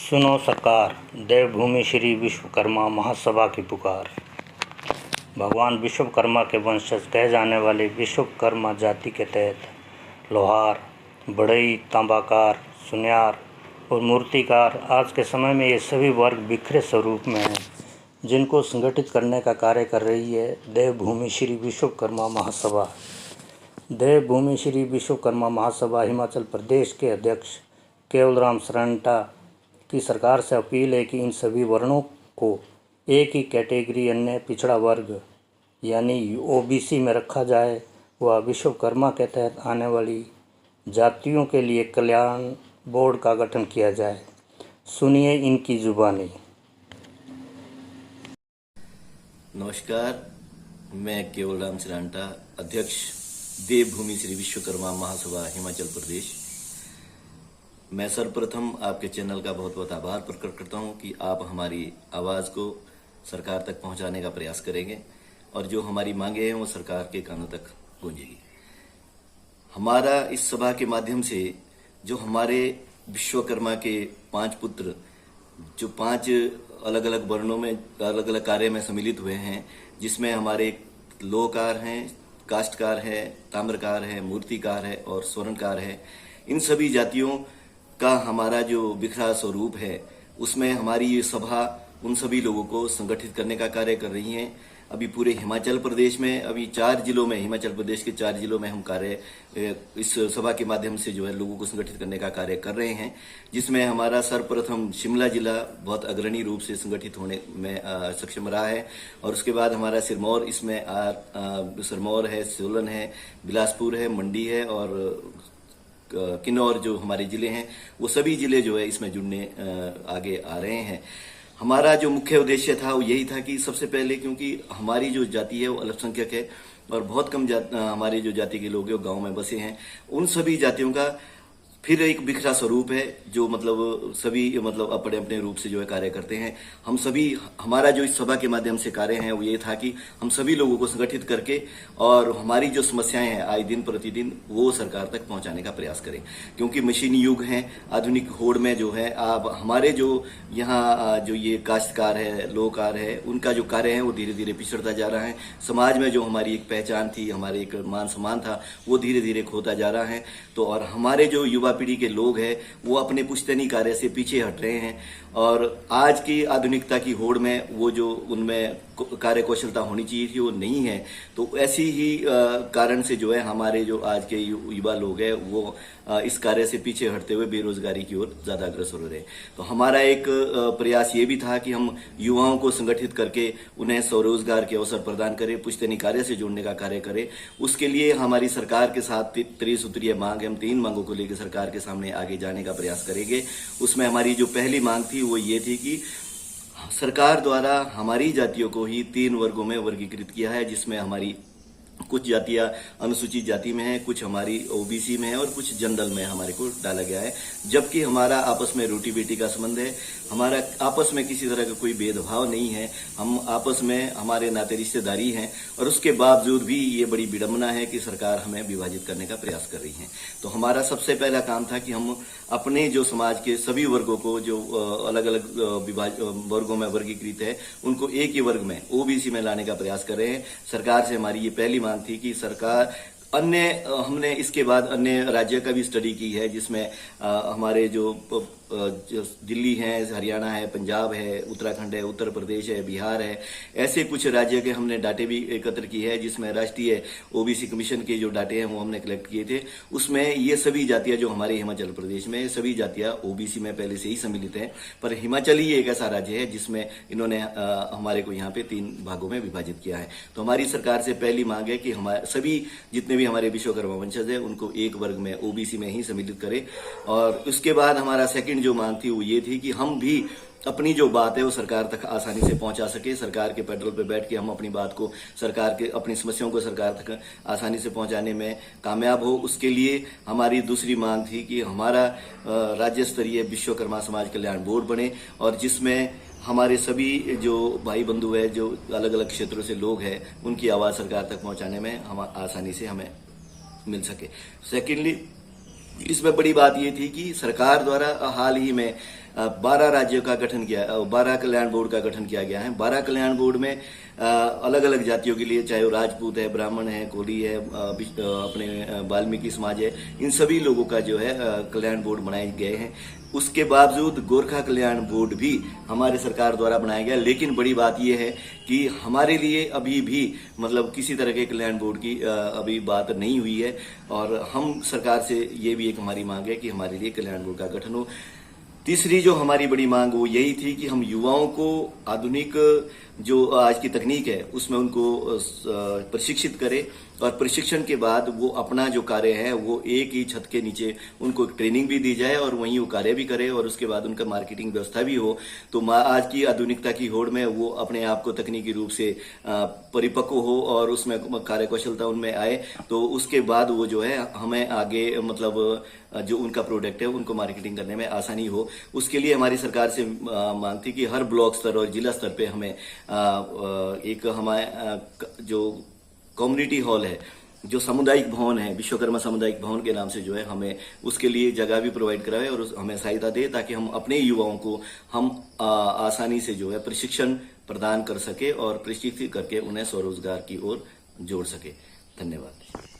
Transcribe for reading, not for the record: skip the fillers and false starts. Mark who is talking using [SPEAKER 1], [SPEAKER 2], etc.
[SPEAKER 1] सुनो सरकार, देवभूमि श्री विश्वकर्मा महासभा की पुकार। भगवान विश्वकर्मा के वंशज कहे जाने वाले विश्वकर्मा जाति के तहत लोहार, बढ़ई, तांबाकार, सुनियार और मूर्तिकार आज के समय में ये सभी वर्ग बिखरे स्वरूप में हैं, जिनको संगठित करने का कार्य कर रही है देवभूमि श्री विश्वकर्मा महासभा। देवभूमि श्री विश्वकर्मा महासभा हिमाचल प्रदेश के अध्यक्ष केवलराम शरणटा की सरकार से अपील है कि इन सभी वर्णों को एक ही कैटेगरी अन्य पिछड़ा वर्ग यानी ओबीसी में रखा जाए व विश्वकर्मा के तहत आने वाली जातियों के लिए कल्याण बोर्ड का गठन किया जाए। सुनिए इनकी जुबानी।
[SPEAKER 2] नमस्कार, मैं केवलराम शरणटा, अध्यक्ष देवभूमि श्री विश्वकर्मा महासभा हिमाचल प्रदेश। मैं सर्वप्रथम आपके चैनल का बहुत बहुत आभार प्रकट करता हूं कि आप हमारी आवाज़ को सरकार तक पहुंचाने का प्रयास करेंगे और जो हमारी मांगे हैं वो सरकार के कानों तक गूंजेगी। हमारा इस सभा के माध्यम से जो हमारे विश्वकर्मा के 5 पुत्र जो 5 अलग अलग वर्णों में अलग अलग कार्य में सम्मिलित हुए हैं, जिसमें हमारे लोहकार हैं, काष्ठकार है, ताम्रकार है, मूर्तिकार है और स्वर्णकार है, इन सभी जातियों का हमारा जो बिखरा स्वरूप है उसमें हमारी ये सभा उन सभी लोगों को संगठित करने का कार्य कर रही है। अभी पूरे हिमाचल प्रदेश में अभी 4 जिलों में, हिमाचल प्रदेश के 4 जिलों में हम कार्य इस सभा के माध्यम से जो है लोगों को संगठित करने का कार्य कर रहे हैं, जिसमें हमारा सर्वप्रथम शिमला जिला बहुत अग्रणी रूप से संगठित होने में सक्षम रहा है और उसके बाद हमारा सिरमौर, इसमें सिरमौर है, सोलन है, बिलासपुर है, मंडी है और किन्नौर जो हमारे जिले हैं वो सभी जिले जो है इसमें जुड़ने आगे आ रहे हैं। हमारा जो मुख्य उद्देश्य था वो यही था कि सबसे पहले, क्योंकि हमारी जो जाति है वो अल्पसंख्यक है और बहुत कम हमारे जो जाति के लोग हैं वो गाँव में बसे हैं, उन सभी जातियों का फिर एक बिखरा स्वरूप है जो सभी अपने अपने रूप से जो है कार्य करते हैं। हम सभी, हमारा जो इस सभा के माध्यम से कार्य है वो ये था कि हम सभी लोगों को संगठित करके और हमारी जो समस्याएं हैं आए दिन प्रतिदिन वो सरकार तक पहुंचाने का प्रयास करें, क्योंकि मशीनी युग है, आधुनिक होड़ में जो है अब हमारे जो यहाँ जो ये काश्तकार है, लोहकार है, उनका जो कार्य है वो धीरे धीरे पिछड़ता जा रहा है। समाज में जो हमारी एक पहचान थी, हमारे एक मान सम्मान था, वो धीरे धीरे खोता जा रहा है। तो और हमारे जो युवा पीढ़ी के लोग हैं वो अपने पुश्तैनी कार्य से पीछे हट रहे हैं और आज की आधुनिकता की होड़ में वो जो उनमें कार्य कौशलता होनी चाहिए थी वो नहीं है। तो ऐसी ही कारण से जो है हमारे जो आज के युवा लोग हैं वो इस कार्य से पीछे हटते हुए बेरोजगारी की ओर ज्यादा अग्रसर हो रहे हैं। तो हमारा एक प्रयास ये भी था कि हम युवाओं को संगठित करके उन्हें स्वरोजगार के अवसर प्रदान करें, पुश्तैनी कार्य से जोड़ने का कार्य करें। उसके लिए हमारी सरकार के साथ त्रिसूत्रीय मांग, हम 3 मांगों को लेकर सरकार के सामने आगे जाने का प्रयास करेंगे। उसमें हमारी जो पहली मांग थी वो ये थी कि सरकार द्वारा हमारी जातियों को ही 3 वर्गों में वर्गीकृत किया है, जिसमें हमारी कुछ जातियां अनुसूचित जाति में है, कुछ हमारी ओबीसी में है और कुछ जनरल में हमारे को डाला गया है। जबकि हमारा आपस में रोटी बेटी का संबंध है, हमारा आपस में किसी तरह का कोई भेदभाव नहीं है, हम आपस में हमारे नाते रिश्तेदारी हैं और उसके बावजूद भी ये बड़ी विडंबना है कि सरकार हमें विभाजित करने का प्रयास कर रही है। तो हमारा सबसे पहला काम था कि हम अपने जो समाज के सभी वर्गों को जो अलग अलग वर्गों में वर्गीकृत है उनको एक ही वर्ग में ओबीसी में लाने का प्रयास कर रहे हैं। सरकार से हमारी ये पहली मांग थी कि सरकार हमने इसके बाद अन्य राज्य का भी स्टडी की है, जिसमें हमारे जो दिल्ली है, हरियाणा है, पंजाब है, उत्तराखंड है, उत्तर प्रदेश है, बिहार है, ऐसे कुछ राज्य के हमने डाटे भी एकत्र किए हैं, जिसमें राष्ट्रीय ओबीसी कमीशन के जो डाटे हैं वो हमने कलेक्ट किए थे। उसमें ये सभी जातियां जो हमारे हिमाचल प्रदेश में, सभी जातियां ओबीसी में पहले से ही सम्मिलित हैं, पर हिमाचल ही एक ऐसा राज्य है जिसमें इन्होंने हमारे को यहाँ पे 3 भागों में विभाजित किया है। तो हमारी सरकार से पहली मांग है कि हमारे सभी जितने भी हमारे विश्वकर्मा वंशज है उनको एक वर्ग में ओबीसी में ही सम्मिलित करें। और उसके बाद हमारा सेकंड जो मांग थी वो ये थी कि हम भी अपनी जो बात है वो सरकार तक आसानी से पहुंचा सके, सरकार के पेट्रोल पे बैठ के हम अपनी बात को सरकार के, अपनी समस्याओं को सरकार तक आसानी से पहुंचाने में कामयाब हो। उसके लिए हमारी दूसरी मांग थी कि हमारा राज्य स्तरीय विश्वकर्मा समाज कल्याण बोर्ड बने और जिसमें हमारे सभी जो भाई बंधु है, जो अलग अलग क्षेत्रों से लोग हैं, उनकी आवाज सरकार तक पहुंचाने में हम आसानी से हमें मिल सके। सेकेंडली, इसमें बड़ी बात ये थी कि सरकार द्वारा हाल ही में 12 राज्यों का गठन किया, 12 कल्याण बोर्ड का गठन किया गया है। 12 कल्याण बोर्ड में अलग अलग जातियों के लिए, चाहे वो राजपूत है, ब्राह्मण है, कोली है, अपने वाल्मीकि समाज है, इन सभी लोगों का जो है कल्याण बोर्ड बनाए गए हैं। उसके बावजूद गोरखा कल्याण बोर्ड भी हमारे सरकार द्वारा बनाया गया, लेकिन बड़ी बात यह है कि हमारे लिए अभी भी मतलब किसी तरह के कल्याण बोर्ड की अभी बात नहीं हुई है, और हम सरकार से ये भी एक हमारी मांग है कि हमारे लिए कल्याण बोर्ड का गठन हो। तीसरी जो हमारी बड़ी मांग वो यही थी कि हम युवाओं को आधुनिक जो आज की तकनीक है उसमें उनको प्रशिक्षित करें, और प्रशिक्षण के बाद वो अपना जो कार्य है वो एक ही छत के नीचे उनको ट्रेनिंग भी दी जाए और वहीं वो कार्य भी करे, और उसके बाद उनका मार्केटिंग व्यवस्था भी हो। तो आज की आधुनिकता की होड़ में वो अपने आप को तकनीकी रूप से परिपक्व हो और उसमें कार्यकुशलता उनमें आए, तो उसके बाद वो जो है हमें आगे मतलब जो उनका प्रोडक्ट है उनको मार्केटिंग करने में आसानी हो। उसके लिए हमारी सरकार से मांग थी कि हर ब्लॉक स्तर और जिला स्तर पे हमें एक हमारे जो कम्युनिटी हॉल है, जो सामुदायिक भवन है, विश्वकर्मा सामुदायिक भवन के नाम से जो है हमें उसके लिए जगह भी प्रोवाइड कराए और हमें सहायता दे, ताकि हम अपने युवाओं को हम आसानी से जो है प्रशिक्षण प्रदान कर सके और प्रशिक्षित करके उन्हें स्वरोजगार की ओर जोड़ सके। धन्यवाद।